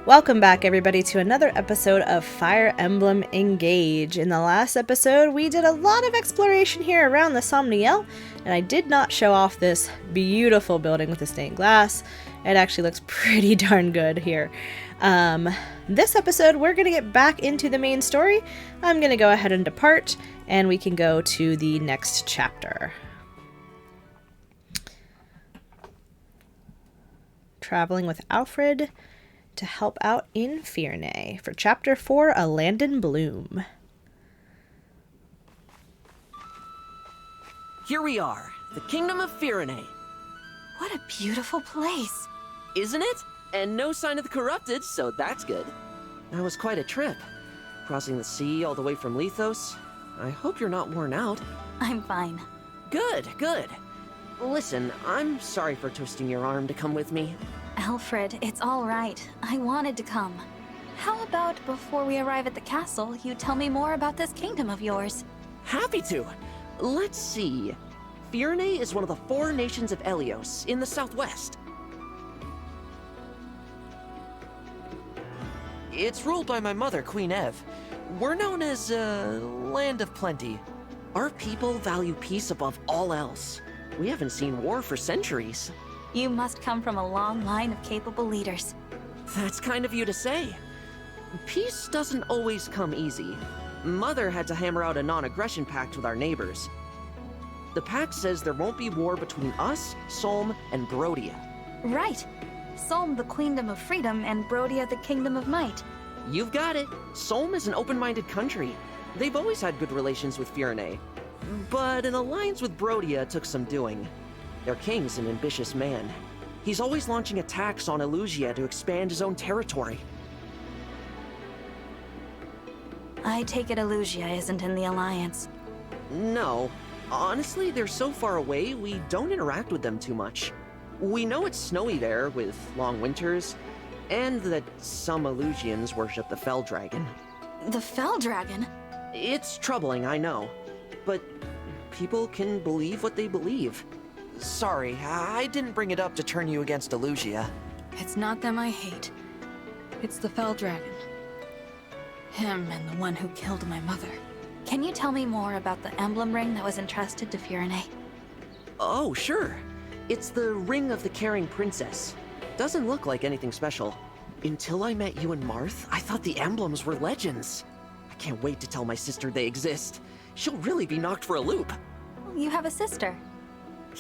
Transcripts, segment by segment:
Welcome back, everybody, to another episode of Fire Emblem Engage. In the last episode, we did a lot of exploration here around the Somniel, and I did not show off this beautiful building with the stained glass. It actually looks pretty darn good here. This episode, we're going to get back into the main story. I'm going to go ahead and depart, and we can go to the next chapter. Traveling with Alfred to help out in Firene for Chapter 4, A Land in Bloom. Here we are, the Kingdom of Firene. What a beautiful place. Isn't it? And no sign of the Corrupted, so that's good. That was quite a trip. Crossing the sea all the way from Lethos. I hope you're not worn out. I'm fine. Good, good. Listen, I'm sorry for twisting your arm to come with me. Alfred, it's all right. I wanted to come. How about before we arrive at the castle, you tell me more about this kingdom of yours? Happy to. Let's see. Firene is one of the 4 nations of Elios in the southwest. It's ruled by my mother, Queen Ev. We're known as Land of Plenty. Our people value peace above all else. We haven't seen war for centuries. You must come from a long line of capable leaders. That's kind of you to say. Peace doesn't always come easy. Mother had to hammer out a non-aggression pact with our neighbors. The pact says there won't be war between us, Solm, and Brodia. Right. Solm the Queendom of Freedom and Brodia the Kingdom of Might. You've got it. Solm is an open-minded country. They've always had good relations with Firene. But an alliance with Brodia took some doing. Their king's an ambitious man. He's always launching attacks on Elusia to expand his own territory. I take it Elusia isn't in the alliance. No. Honestly, they're so far away, we don't interact with them too much. We know it's snowy there, with long winters, and that some Elusians worship the Fell Dragon. The Fell Dragon? It's troubling, I know. But people can believe what they believe. Sorry, I didn't bring it up to turn you against Elusia. It's not them I hate. It's the Fell Dragon. Him and the one who killed my mother. Can you tell me more about the emblem ring that was entrusted to Firene? Oh, sure. It's the Ring of the Caring Princess. Doesn't look like anything special. Until I met you and Marth, I thought the emblems were legends. I can't wait to tell my sister they exist. She'll really be knocked for a loop. You have a sister.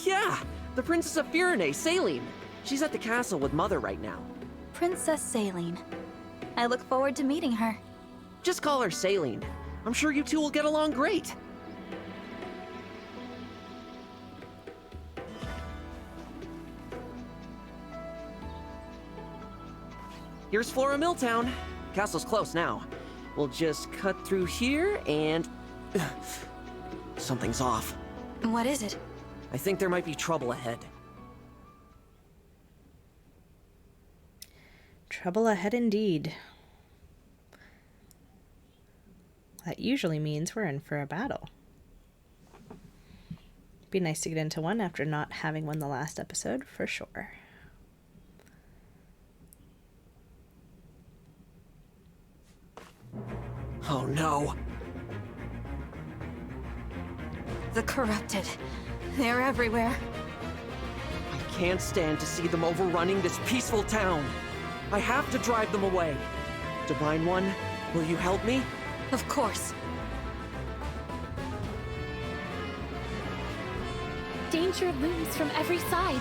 Yeah, the Princess of Firene, Saline. She's at the castle with Mother right now. Princess Saline. I look forward to meeting her. Just call her Saline. I'm sure you two will get along great. Here's Flora Milltown. Castle's close now. We'll just cut through here and... Something's off. What is it? I think there might be trouble ahead. Trouble ahead indeed. That usually means we're in for a battle. Be nice to get into one after not having one the last episode, for sure. Oh no. The Corrupted. They're everywhere. I can't stand to see them overrunning this peaceful town. I have to drive them away. Divine One, will you help me? Of course. Danger looms from every side.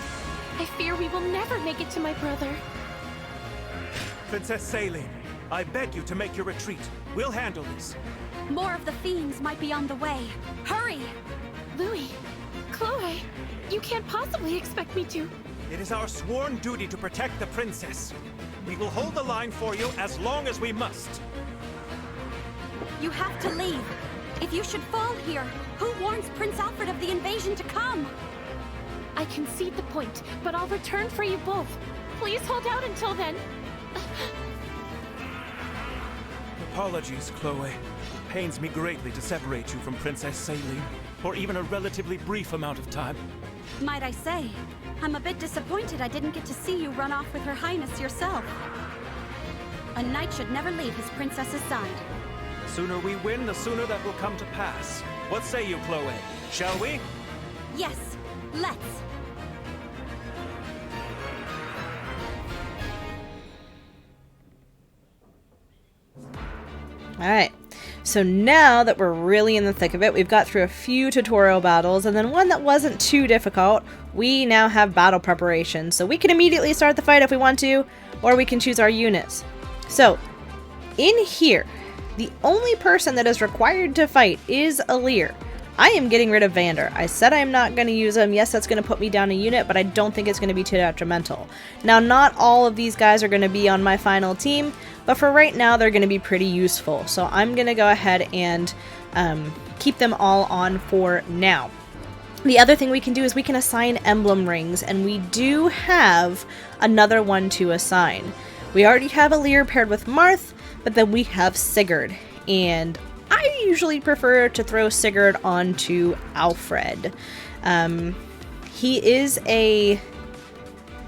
I fear we will never make it to my brother. Princess Saline, I beg you to make your retreat. We'll handle this. More of the fiends might be on the way. Hurry! Louis, Chloe, you can't possibly expect me to. It is our sworn duty to protect the princess. We will hold the line for you as long as we must. You have to leave. If you should fall here, who warns Prince Alfred of the invasion to come? I concede the point, but I'll return for you both. Please hold out until then. Apologies, Chloe. Pains me greatly to separate you from Princess Saline for even a relatively brief amount of time. Might I say, I'm a bit disappointed I didn't get to see you run off with Her Highness yourself. A knight should never leave his princess's side. The sooner we win, the sooner that will come to pass. What say you, Chloe? Shall we? Yes, let's. Alright, so now that we're really in the thick of it, we've got through a few tutorial battles, and then one that wasn't too difficult, we now have battle preparation. So we can immediately start the fight if we want to, or we can choose our units. So, in here, the only person that is required to fight is Alir. I am getting rid of Vander. I said I'm not going to use him. Yes, that's going to put me down a unit, but I don't think it's going to be too detrimental. Now, not all of these guys are going to be on my final team, but for right now, they're going to be pretty useful. So I'm going to go ahead and keep them all on for now. The other thing we can do is we can assign emblem rings, and we do have another one to assign. We already have Alir paired with Marth, but then we have Sigurd, and I usually prefer to throw Sigurd onto Alfred. He is a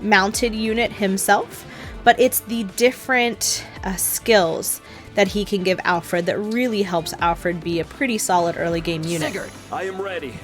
mounted unit himself, but it's the different skills that he can give Alfred that really helps Alfred be a pretty solid early game unit. Sigurd, I am ready.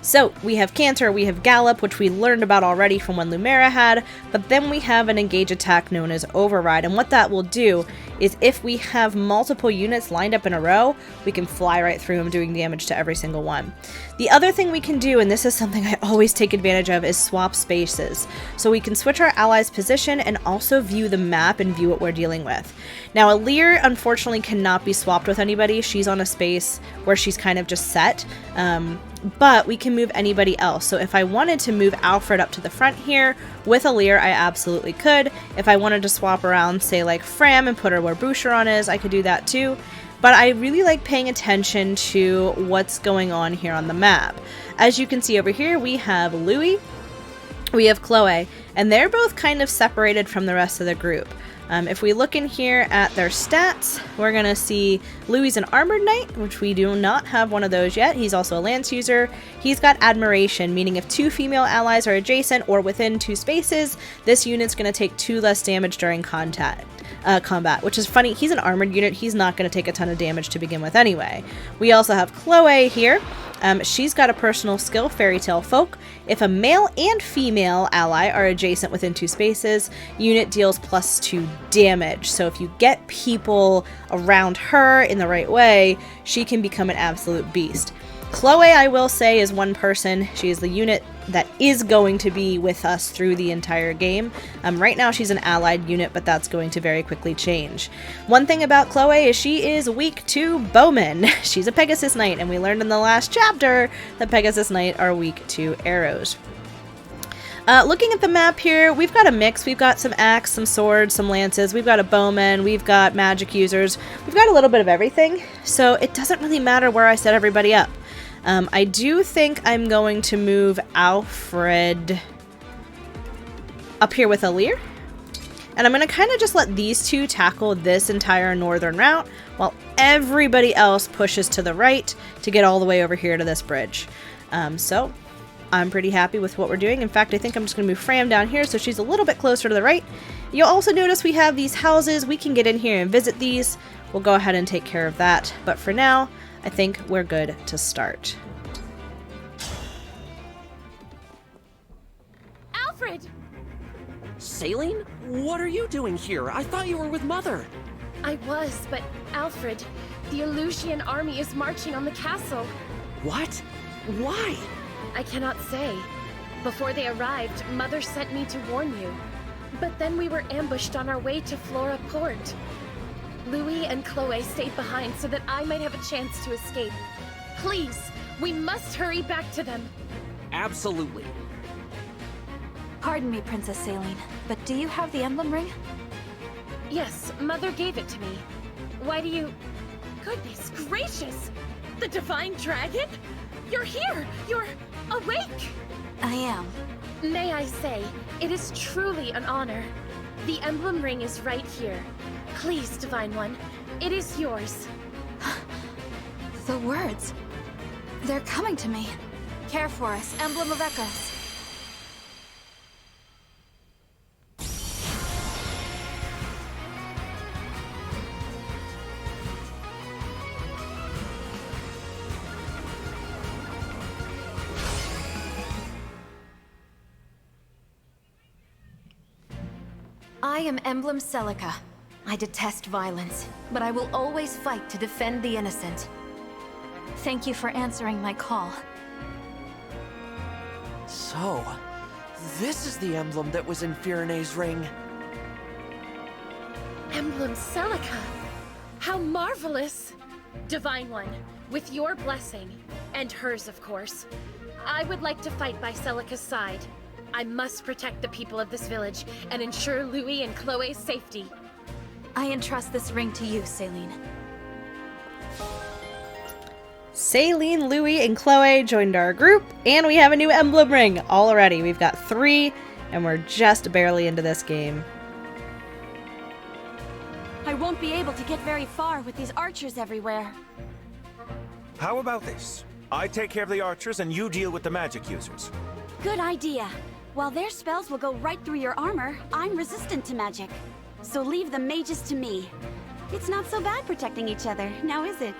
So, we have Canter, we have Gallop, which we learned about already from when Lumera had, but then we have an engage attack known as Override, and what that will do is if we have multiple units lined up in a row, we can fly right through them doing damage to every single one. The other thing we can do, and this is something I always take advantage of, is swap spaces. So we can switch our allies' position and also view the map and view what we're dealing with. Now, Alir unfortunately cannot be swapped with anybody. She's on a space where she's kind of just set. But we can move anybody else. So if I wanted to move Alfred up to the front here with Alir, I absolutely could. If I wanted to swap around, say like Fram and put her where Boucheron is, I could do that too. But I really like paying attention to what's going on here on the map. As you can see over here, we have Louis, we have Chloe, and they're both kind of separated from the rest of the group. If we look in here at their stats, we're going to see Louis an Armored Knight, which we do not have one of those yet. He's also a Lance user. He's got Admiration, meaning if 2 female allies are adjacent or within 2 spaces, this unit's going to take 2 less damage during combat, which is funny. He's an armored unit. He's not going to take a ton of damage to begin with anyway. We also have Chloe here. She's got a personal skill, Fairy Tale Folk. If a male and female ally are adjacent within 2 spaces, unit deals +2 damage. So if you get people around her in the right way, she can become an absolute beast. Chloe, I will say, is one person. She is the unit that is going to be with us through the entire game. Right now she's an allied unit, but that's going to very quickly change. One thing about Chloe is she is weak to bowmen. She's a Pegasus Knight, and we learned in the last chapter that Pegasus Knight are weak to arrows. Looking at the map here, we've got a mix. We've got some axe, some swords, some lances. We've got a bowman. We've got magic users. We've got a little bit of everything, so it doesn't really matter where I set everybody up. I do think I'm going to move Alfred up here with Alir. And I'm going to kind of just let these two tackle this entire northern route while everybody else pushes to the right to get all the way over here to this bridge. So I'm pretty happy with what we're doing. In fact, I think I'm just going to move Fram down here so she's a little bit closer to the right. You'll also notice we have these houses. We can get in here and visit these. We'll go ahead and take care of that. But for now, I think we're good to start. Alfred! Saline? What are you doing here? I thought you were with Mother. I was, but Alfred, the Elusian army is marching on the castle. What? Why? I cannot say. Before they arrived, Mother sent me to warn you. But then we were ambushed on our way to Flora Port. Louis and Chloe stayed behind so that I might have a chance to escape. Please, we must hurry back to them. Absolutely. Pardon me, Princess Saline, but do you have the emblem ring? Yes, Mother gave it to me. Why do you... Goodness gracious! The Divine Dragon? You're here! You're awake! I am. May I say, it is truly an honor. The emblem ring is right here. Please, Divine One, it is yours. The words. They're coming to me. Care for us, Emblem of Echoes. I am Emblem Celica. I detest violence, but I will always fight to defend the innocent. Thank you for answering my call. So, this is the emblem that was in Firene's ring. Emblem Celica! How marvelous! Divine One, with your blessing, and hers of course, I would like to fight by Celica's side. I must protect the people of this village and ensure Louis and Chloe's safety. I entrust this ring to you, Celine. Celine, Louis, and Chloe joined our group, and we have a new emblem ring already. We've got 3, and we're just barely into this game. I won't be able to get very far with these archers everywhere. How about this? I take care of the archers and you deal with the magic users. Good idea. While their spells will go right through your armor, I'm resistant to magic. So leave the mages to me. It's not so bad protecting each other, now is it?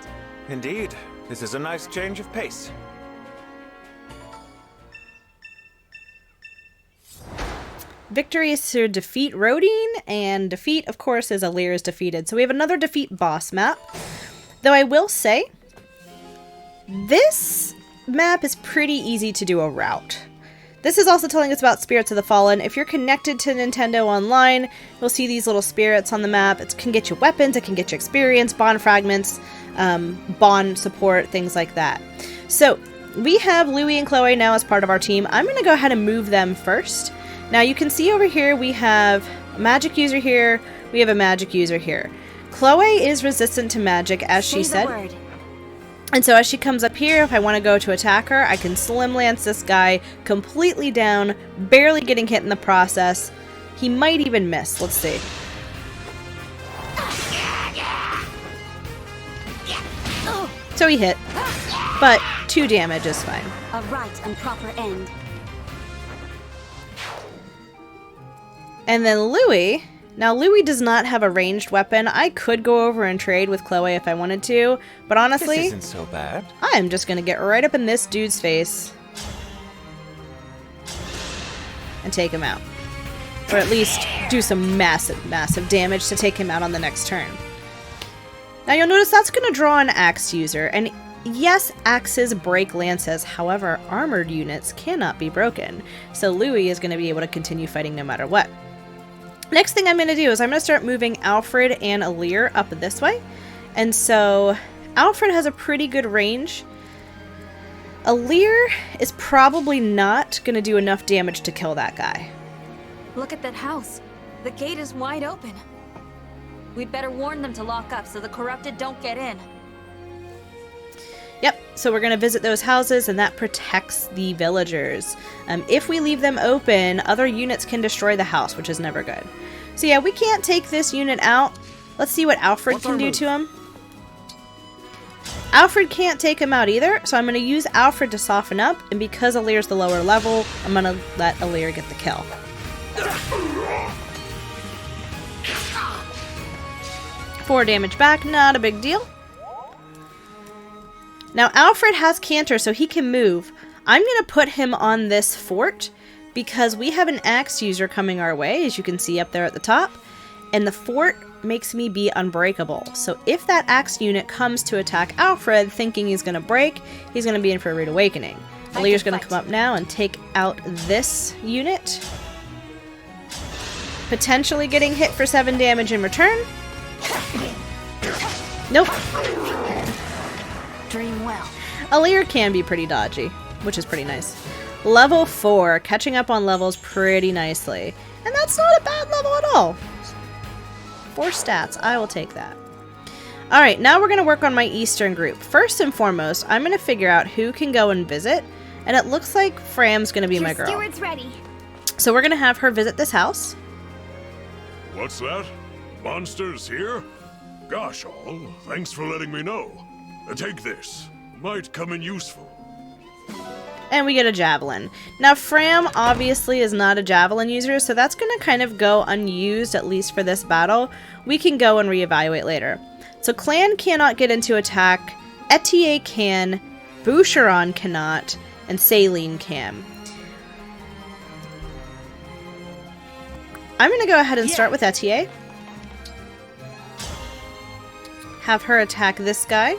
Indeed. This is a nice change of pace. Victory is to defeat Rodine, and defeat, of course, is Alir is defeated. So we have another defeat boss map. Though I will say, this map is pretty easy to do a route. This is also telling us about Spirits of the Fallen. If you're connected to Nintendo Online, you'll see these little spirits on the map. It can get you weapons, it can get you experience, bond fragments, bond support, things like that. So, we have Louis and Chloe now as part of our team. I'm going to go ahead and move them first. Now, you can see over here we have a magic user here, we have a magic user here. Chloe is resistant to magic, as she said. Word. And so as she comes up here, if I want to go to attack her, I can Slim Lance this guy completely down, barely getting hit in the process. He might even miss. Let's see. So he hit, but 2 damage is fine. A right and proper end. And then Louis. Now, Louis does not have a ranged weapon. I could go over and trade with Chloe if I wanted to, but honestly, This isn't so bad. I am just going to get right up in this dude's face and take him out. Or at least do some massive, massive damage to take him out on the next turn. Now, you'll notice that's going to draw an axe user, and yes, axes break lances, however, armored units cannot be broken, so Louis is going to be able to continue fighting no matter what. Next thing I'm going to do is I'm going to start moving Alfred and Alir up this way. And so Alfred has a pretty good range. Alir is probably not going to do enough damage to kill that guy. Look at that house. The gate is wide open. We'd better warn them to lock up so the Corrupted don't get in. Yep, so we're going to visit those houses, and that protects the villagers. If we leave them open, other units can destroy the house, which is never good. So yeah, we can't take this unit out. Let's see what Alfred can do to him. Alfred can't take him out either, so I'm going to use Alfred to soften up, and because Alir's the lower level, I'm going to let Alir get the kill. Four damage back, not a big deal. Now, Alfred has Canter, so he can move. I'm going to put him on this fort because we have an axe user coming our way, as you can see up there at the top. And the fort makes me be unbreakable. So if that axe unit comes to attack Alfred, thinking he's going to break, he's going to be in for a rude awakening. Alir's going to come up now and take out this unit. Potentially getting hit for 7 damage in return. Nope. Dream well. Alir can be pretty dodgy, which is pretty nice. Level 4, catching up on levels pretty nicely. And that's not a bad level at all. 4 stats, I will take that. Alright, now we're going to work on my Eastern group. First and foremost, I'm going to figure out who can go and visit. And it looks like Fram's going to be my girl. Steward's ready. So we're going to have her visit this house. What's that? Monsters here? Gosh all, thanks for letting me know. Take this. Might come in useful. And we get a javelin. Now, Fram obviously is not a javelin user, so that's going to kind of go unused, at least for this battle. We can go and reevaluate later. So Clan cannot get into attack, Etier can, Boucheron cannot, and Celine can. I'm going to go ahead and start with Etier. Have her attack this guy.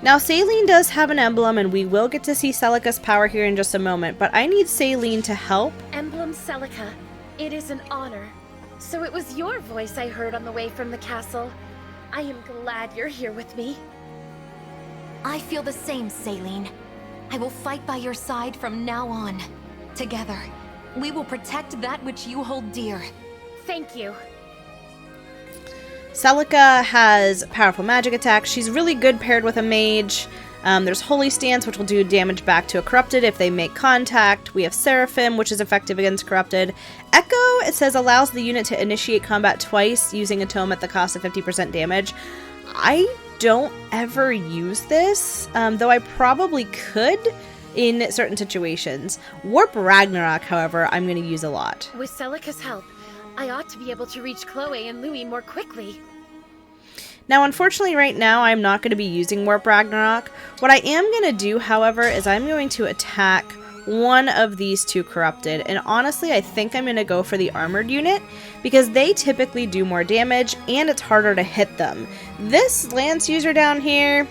Now, Saline does have an emblem, and we will get to see Celica's power here in just a moment, but I need Saline to help. Emblem Celica, it is an honor. So it was your voice I heard on the way from the castle. I am glad you're here with me. I feel the same, Saline. I will fight by your side from now on. Together, we will protect that which you hold dear. Thank you. Celica has powerful magic attacks. She's really good paired with a mage. There's Holy Stance, which will do damage back to a Corrupted if they make contact. We have Seraphim, which is effective against Corrupted. Echo, it says, allows the unit to initiate combat twice using a tome at the cost of 50% damage. I don't ever use this, though I probably could in certain situations. Warp Ragnarok, however, I'm going to use a lot. With Celica's help, I ought to be able to reach Chloe and Louis more quickly. Now, unfortunately, right now, I'm not going to be using Warp Ragnarok. What I am going to do, however, is I'm going to attack one of these two Corrupted. And honestly, I think I'm going to go for the armored unit because they typically do more damage and it's harder to hit them. This Lance user down here,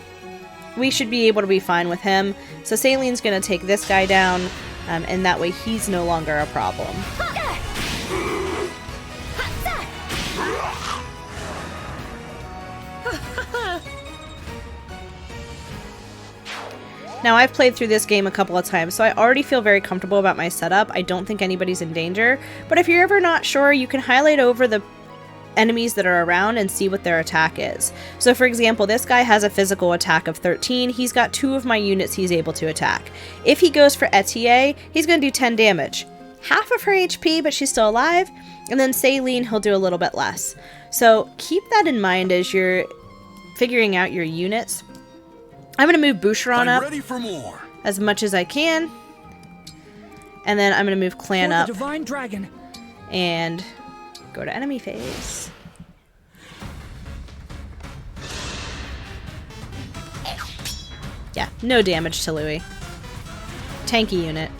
we should be able to be fine with him. So Saline's going to take this guy down, and that way he's no longer a problem. Now, I've played through this game a couple of times, so I already feel very comfortable about my setup. I don't think anybody's in danger, but if you're ever not sure, you can highlight over the enemies that are around and see what their attack is. So, for example, this guy has a physical attack of 13. He's got 2 of my units he's able to attack. If he goes for Etier, he's going to do 10 damage. Half of her HP, but she's still alive, and then Saline, he'll do a little bit less. So, keep that in mind as you're figuring out your units. I'm going to move Boucheron up ready for more. As much as I can. And then I'm going to move Clan up. Divine Dragon. And go to enemy phase. Yeah, no damage to Louis. Tanky unit.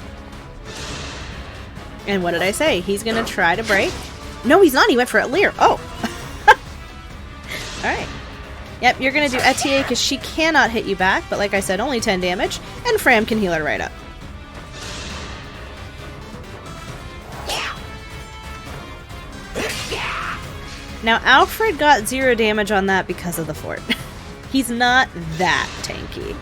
And what did I say? He's going to try to break. No, he's not. He went for a Lear. Oh. Alright. Yep, you're going to do Etier because she cannot hit you back, but like I said, only 10 damage, and Fram can heal her right up. Now, Alfred got 0 damage on that because of the fort. He's not that tanky.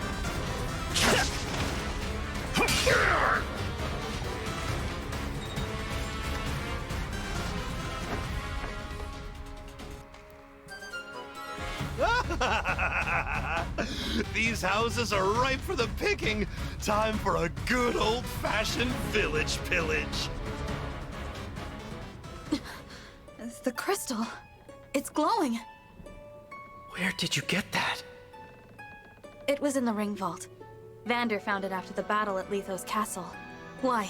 These houses are ripe for the picking. Time for a good old-fashioned village pillage. It's the crystal. It's glowing. Where did you get that? It was in the ring vault. Vander found it after the battle at Lethos Castle. Why?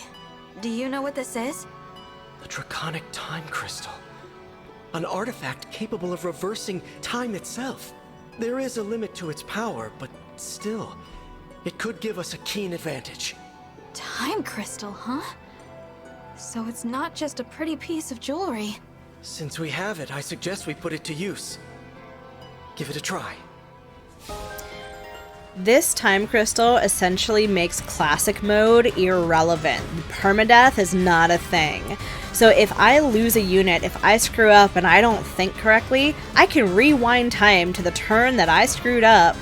Do you know what this is? The Draconic Time Crystal. An artifact capable of reversing time itself. There is a limit to its power, but still, it could give us a keen advantage. Time crystal, huh? So it's not just a pretty piece of jewelry. Since we have it, I suggest we put it to use. Give it a try. This time crystal essentially makes classic mode irrelevant. Permadeath is not a thing. So if I lose a unit, if I screw up and I don't think correctly, I can rewind time to the turn that I screwed up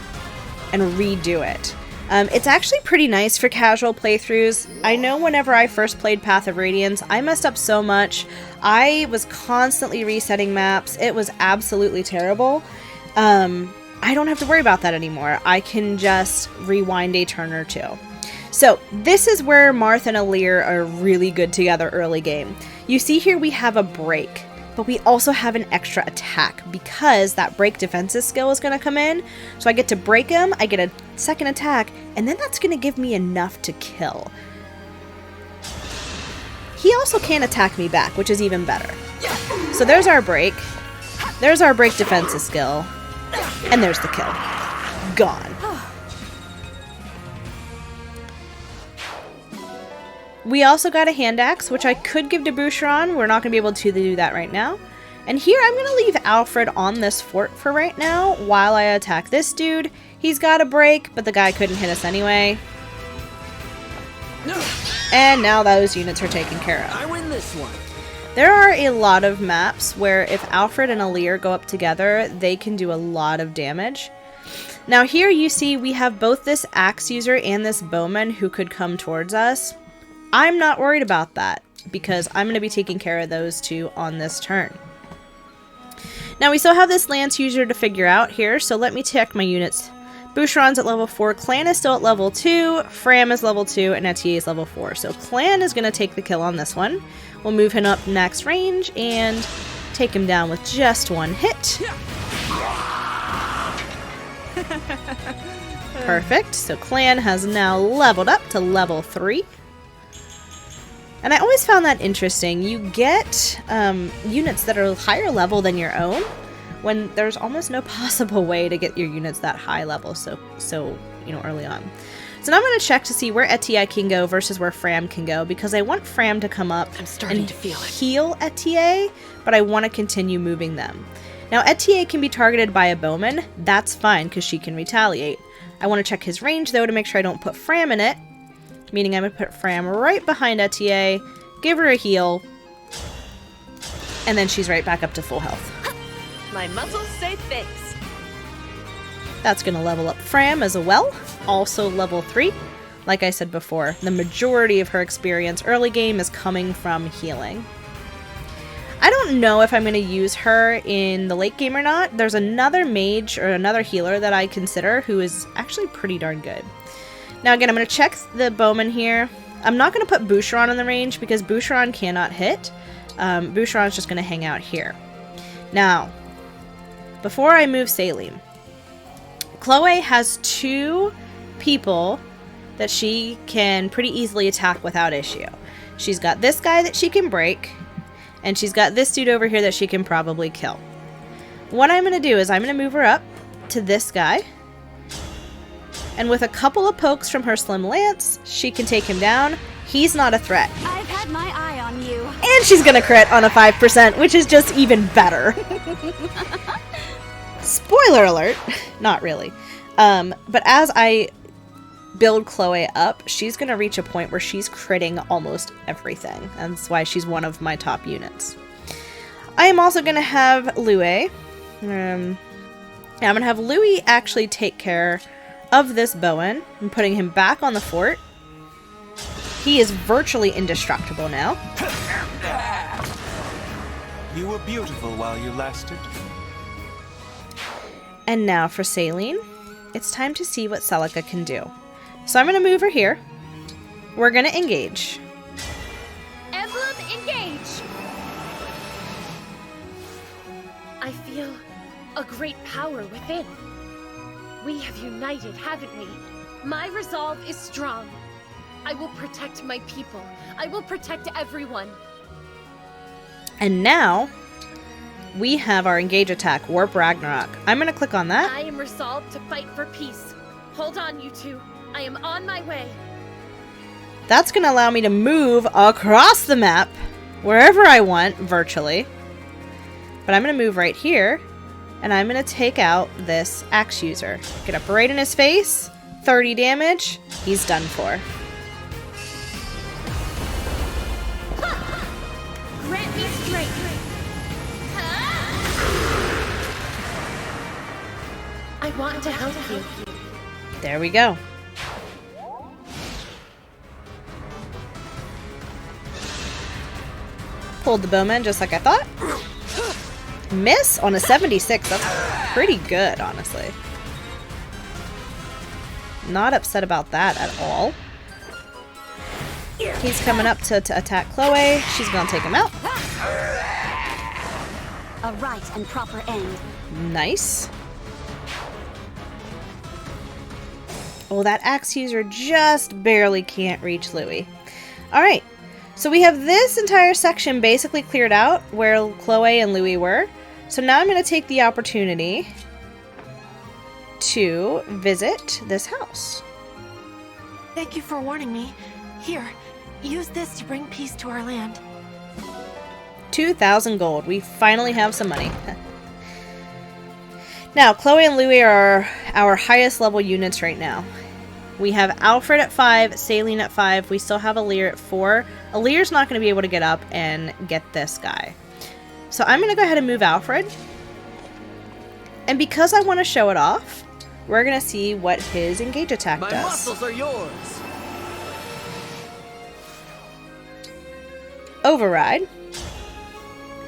and redo it. It's actually pretty nice for casual playthroughs. I know whenever I first played Path of Radiance, I messed up so much. I was constantly resetting maps. It was absolutely terrible. I don't have to worry about that anymore. I can just rewind a turn or two. So this is where Marth and Alir are really good together early game. You see here we have a break, but we also have an extra attack because that break defenses skill is going to come in. So I get to break him, I get a second attack, and then that's going to give me enough to kill. He also can attack me back, which is even better. So there's our break. There's our break defenses skill. And there's the kill. Gone. We also got a hand axe, which I could give to Boucheron. We're not going to be able to do that right now. And here I'm going to leave Alfred on this fort for right now while I attack this dude. He's got a break, but the guy couldn't hit us anyway. And now those units are taken care of. I win this one. There are a lot of maps where if Alfred and Alir go up together, they can do a lot of damage. Now here you see we have both this axe user and this bowman who could come towards us. I'm not worried about that because I'm going to be taking care of those two on this turn. Now we still have this lance user to figure out here, so let me check my units. Boucheron's at level 4, Clan is still at level 2, Fram is level 2, and Etier is level 4. So Clan is going to take the kill on this one. We'll move him up next range and take him down with just one hit. Perfect. So Clan has now leveled up to level 3. And I always found that interesting. You get units that are higher level than your own when there's almost no possible way to get your units that high level so early on. So now I'm going to check to see where Etier can go versus where Fram can go, because I want Fram to come up and heal Etier, but I want to continue moving them. Now Etier can be targeted by a bowman. That's fine because she can retaliate. I want to check his range though to make sure I don't put Fram in it, meaning I'm going to put Fram right behind Etier, give her a heal, and then she's right back up to full health. My muscles say thanks. That's going to level up Fram as well, also level 3. Like I said before, the majority of her experience early game is coming from healing. I don't know if I'm going to use her in the late game or not. There's another mage or another healer that I consider who is actually pretty darn good. Now again, I'm going to check the bowman here. I'm not going to put Boucheron in the range because Boucheron cannot hit. Boucheron's just going to hang out here. Now, before I move Saline, Chloe has 2 people that she can pretty easily attack without issue. She's got this guy that she can break, and she's got this dude over here that she can probably kill. What I'm going to do is I'm going to move her up to this guy, and with a couple of pokes from her slim lance, she can take him down. He's not a threat. I've had my eye on you. And she's going to crit on a 5%, which is just even better. Spoiler alert. Not really. But as I build Chloe up, she's going to reach a point where she's critting almost everything. That's why she's one of my top units. I am also going to have Louis. I'm going to have Louis actually take care of this Bowen. I'm putting him back on the fort. He is virtually indestructible now. You were beautiful while you lasted. And now for Saline, it's time to see what Celica can do. So I'm going to move her here. We're going to engage. Emblem Engage! I feel a great power within. We have united, haven't we? My resolve is strong. I will protect my people. I will protect everyone. And now we have our engage attack, Warp Ragnarok. I'm going to click on that. I am resolved to fight for peace. Hold on, you two. I am on my way. That's going to allow me to move across the map wherever I want, virtually. But I'm going to move right here, and I'm going to take out this axe user. Get up right in his face, 30 damage, he's done for. Grant me strength. I want to help you. There we go. Pulled the bowman just like I thought. Miss on a 76. That's pretty good, honestly. Not upset about that at all. He's coming up to attack Chloe. She's gonna take him out. A right and proper end. Nice. Oh, that axe user just barely can't reach Louis. Alright, so we have this entire section basically cleared out where Chloe and Louis were. So now I'm going to take the opportunity to visit this house. Thank you for warning me. Here, use this to bring peace to our land. 2,000 gold. We finally have some money. Now, Chloe and Louis are our highest level units right now. We have Alfred at 5, Saline at 5. We still have Alir at 4. Alir's not going to be able to get up and get this guy. So I'm going to go ahead and move Alfred. And because I want to show it off, we're going to see what his engage attack does. My muscles are yours. Override.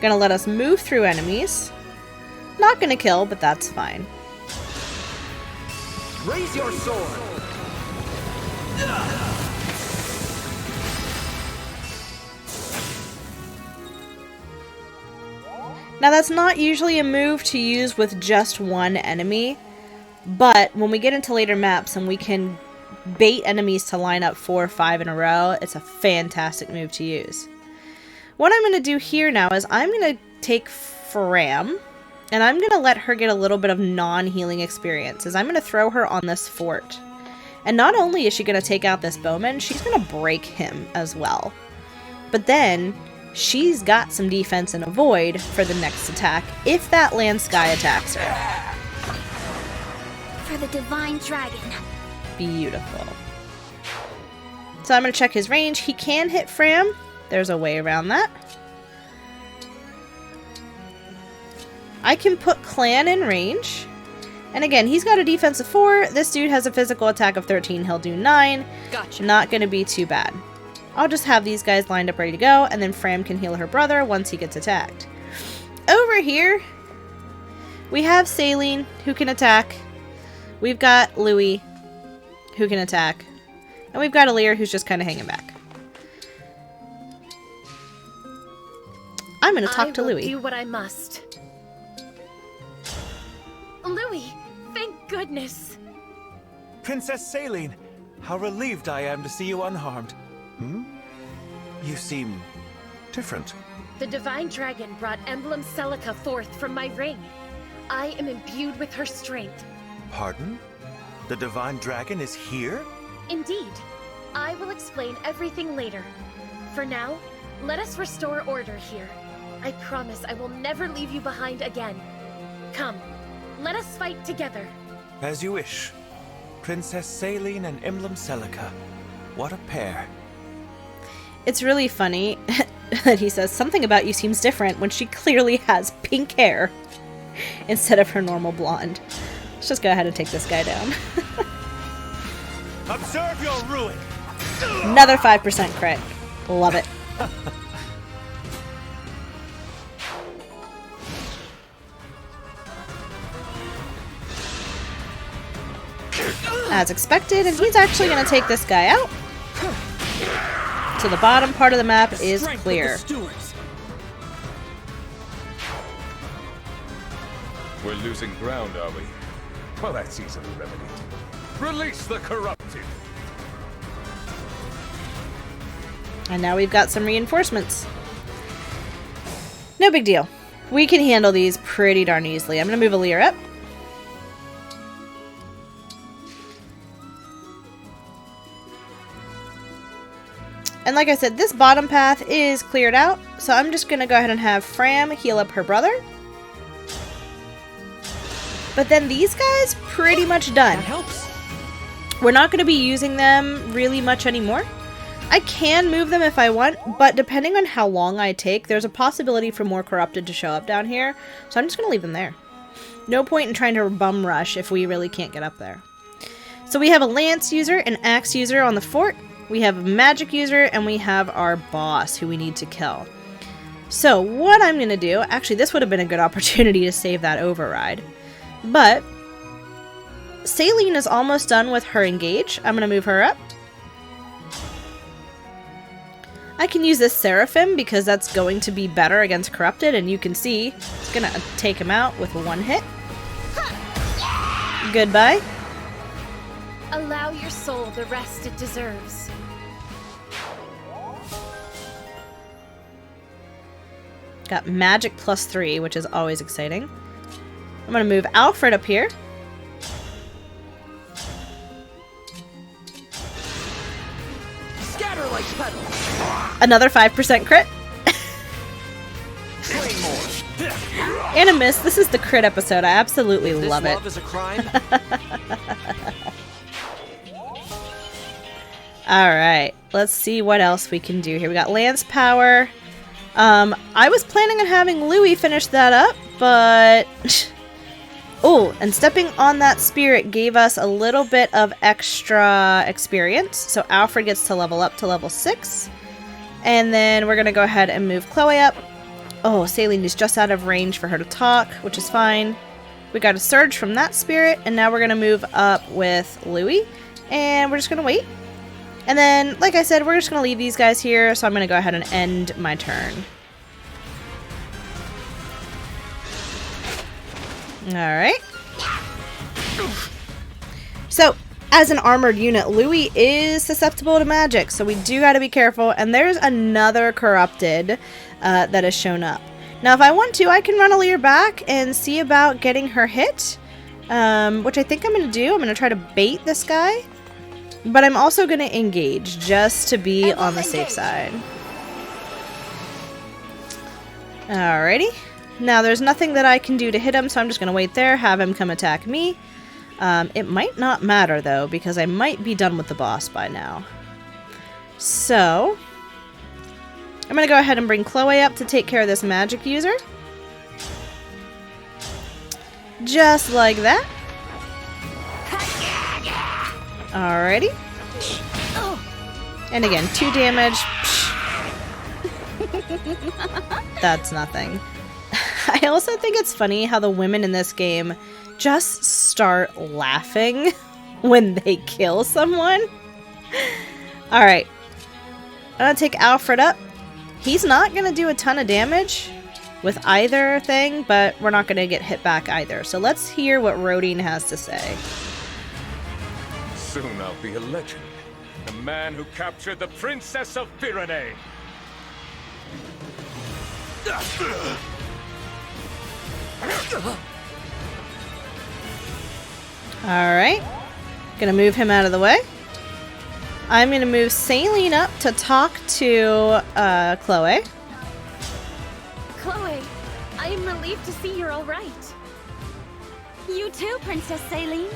Gonna let us move through enemies. Not gonna kill, but that's fine. Raise your sword. Now that's not usually a move to use with just one enemy, but when we get into later maps and we can bait enemies to line up 4 or 5 in a row, it's a fantastic move to use. What I'm going to do here now is I'm going to take Fram, and I'm going to let her get a little bit of non-healing experience, as I'm going to throw her on this fort. And not only is she going to take out this bowman, she's going to break him as well. But then, she's got some defense and avoid for the next attack, if that land sky attacks her. For the Divine Dragon. Beautiful. So I'm going to check his range. He can hit Fram. There's a way around that. I can put Clan in range. And again, he's got a defense of 4. This dude has a physical attack of 13. He'll do 9. Gotcha. Not going to be too bad. I'll just have these guys lined up ready to go, and then Fram can heal her brother once he gets attacked. Over here, we have Saline, who can attack. We've got Louis, who can attack. And we've got Alir, who's just kind of hanging back. I'm going to talk to Louis. I will do what I must. Louis, thank goodness. Princess Saline, how relieved I am to see you unharmed. You seem different. The Divine Dragon brought Emblem Celica forth from my ring. I am imbued with her strength. Pardon? The Divine Dragon is here? Indeed. I will explain everything later. For now, let us restore order here. I promise I will never leave you behind again. Come, let us fight together. As you wish. Princess Saline and Emblem Celica. What a pair. It's really funny that he says something about you seems different when she clearly has pink hair instead of her normal blonde. Let's just go ahead and take this guy down. Observe your ruin! Another 5% crit. Love it. As expected, and he's actually going to take this guy out. So the bottom part of the map is clear. We're losing ground, are we? Well, that's easily remedied. Release the Corrupted! And now we've got some reinforcements. No big deal. We can handle these pretty darn easily. I'm going to move Alir up. And like I said, this bottom path is cleared out, so I'm just going to go ahead and have Fram heal up her brother. But then these guys, pretty much done. That helps. We're not going to be using them really much anymore. I can move them if I want, but depending on how long I take, there's a possibility for more Corrupted to show up down here, so I'm just going to leave them there. No point in trying to bum rush if we really can't get up there. So we have a Lance user, an Axe user on the fort, we have a Magic user, and we have our boss who we need to kill. So what I'm going to do, actually this would have been a good opportunity to save that override, but Saline is almost done with her engage. I'm going to move her up. I can use this Seraphim because that's going to be better against Corrupted, and you can see it's going to take him out with one hit. Goodbye. Allow your soul the rest it deserves. Got Magic +3, which is always exciting. I'm going to move Alfred up here. Scatter like petals. Another 5% crit. And a miss. This is the crit episode. I absolutely love it. Love is a crime. Alright, let's see what else we can do here. We got Lance Power. I was planning on having Louis finish that up, but... Oh, and stepping on that spirit gave us a little bit of extra experience. So Alfred gets to level up to level 6. And then we're going to go ahead and move Chloe up. Oh, Saline is just out of range for her to talk, which is fine. We got a surge from that spirit, and now we're going to move up with Louis. And we're just going to wait. And then, like I said, we're just going to leave these guys here, so I'm going to go ahead and end my turn. Alright. So, as an armored unit, Louis is susceptible to magic, so we do gotta be careful. And there's another Corrupted that has shown up. Now, if I want to, I can run Alear back and see about getting her hit, which I think I'm gonna do. I'm gonna try to bait this guy. But I'm also going to engage, just to be on the safe side. Alrighty. Now, there's nothing that I can do to hit him, so I'm just going to wait there, have him come attack me. It might not matter, though, because I might be done with the boss by now. So, I'm going to go ahead and bring Chloe up to take care of this magic user. Just like that. Alrighty. And again, 2 damage. That's nothing. I also think it's funny how the women in this game just start laughing when they kill someone. Alright. I'm gonna take Alfred up. He's not gonna do a ton of damage with either thing, but we're not gonna get hit back either. So let's hear what Rodine has to say. Soon I'll be a legend. The man who captured the Princess of Firene. Alright. Gonna move him out of the way. I'm gonna move Saline up to talk to Chloe. Chloe, I am relieved to see you're alright. You too, Princess Saline.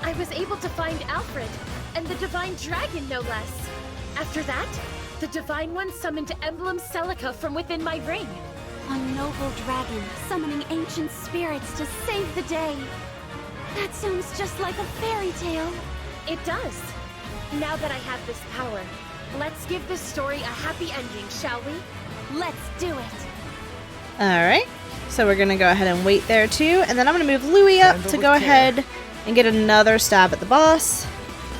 I was able to find Alfred, and the Divine Dragon, no less. After that, the Divine One summoned Emblem Celica from within my ring. A noble dragon summoning ancient spirits to save the day. That sounds just like a fairy tale. It does. Now that I have this power, let's give this story a happy ending, shall we? Let's do it. Alright. So we're gonna go ahead and wait there too, and then I'm gonna move Louis up to go ahead and get another stab at the boss.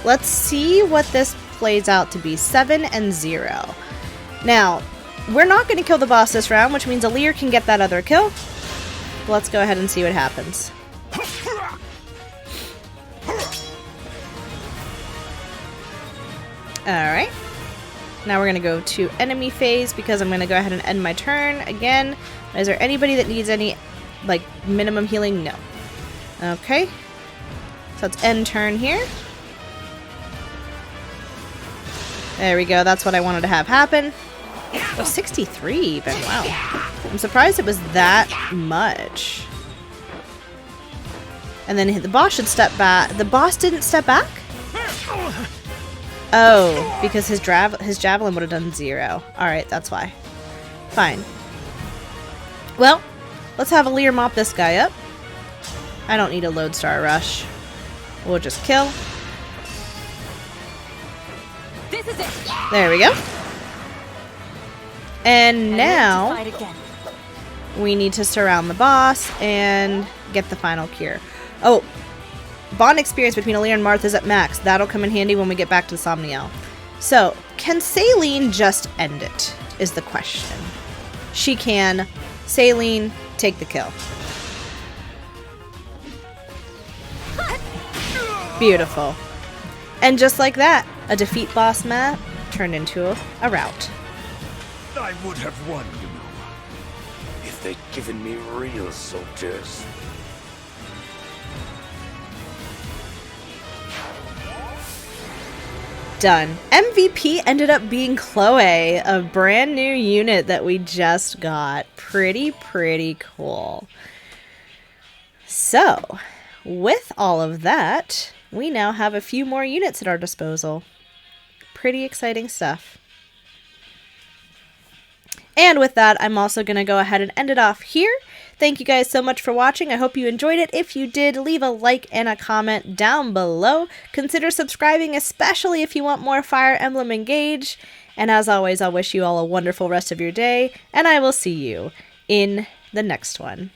Let's see what this plays out to be. 7 and 0. Now, we're not going to kill the boss this round, which means Alear can get that other kill. Let's go ahead and see what happens. Alright. Now we're going to go to enemy phase because I'm going to go ahead and end my turn again. Is there anybody that needs any, like, minimum healing? No. Okay. So let's end turn here. There we go. That's what I wanted to have happen. Oh, 63 even. Wow. I'm surprised it was that much. And then the boss should step back. The boss didn't step back? Oh, because his javelin would have done 0. Alright, that's why. Fine. Well, let's have Alear mop this guy up. I don't need a Lodestar Rush. We'll just kill. This is it. There we go. And now we need to surround the boss and get the final cure. Oh, bond experience between Alear and Marth is at max. That'll come in handy when we get back to Somniel. So, can Saline just end it, is the question. She can. Saline, take the kill. Beautiful. And just like that, a defeat boss map turned into a rout. I would have won, you know, if they'd given me real soldiers. done. MVP ended up being Chloe, a brand new unit that we just got. Pretty cool. So, with all of that, we now have a few more units at our disposal. Pretty exciting stuff. And with that, I'm also going to go ahead and end it off here. Thank you guys so much for watching. I hope you enjoyed it. If you did, leave a like and a comment down below. Consider subscribing, especially if you want more Fire Emblem Engage. And as always, I'll wish you all a wonderful rest of your day, and I will see you in the next one.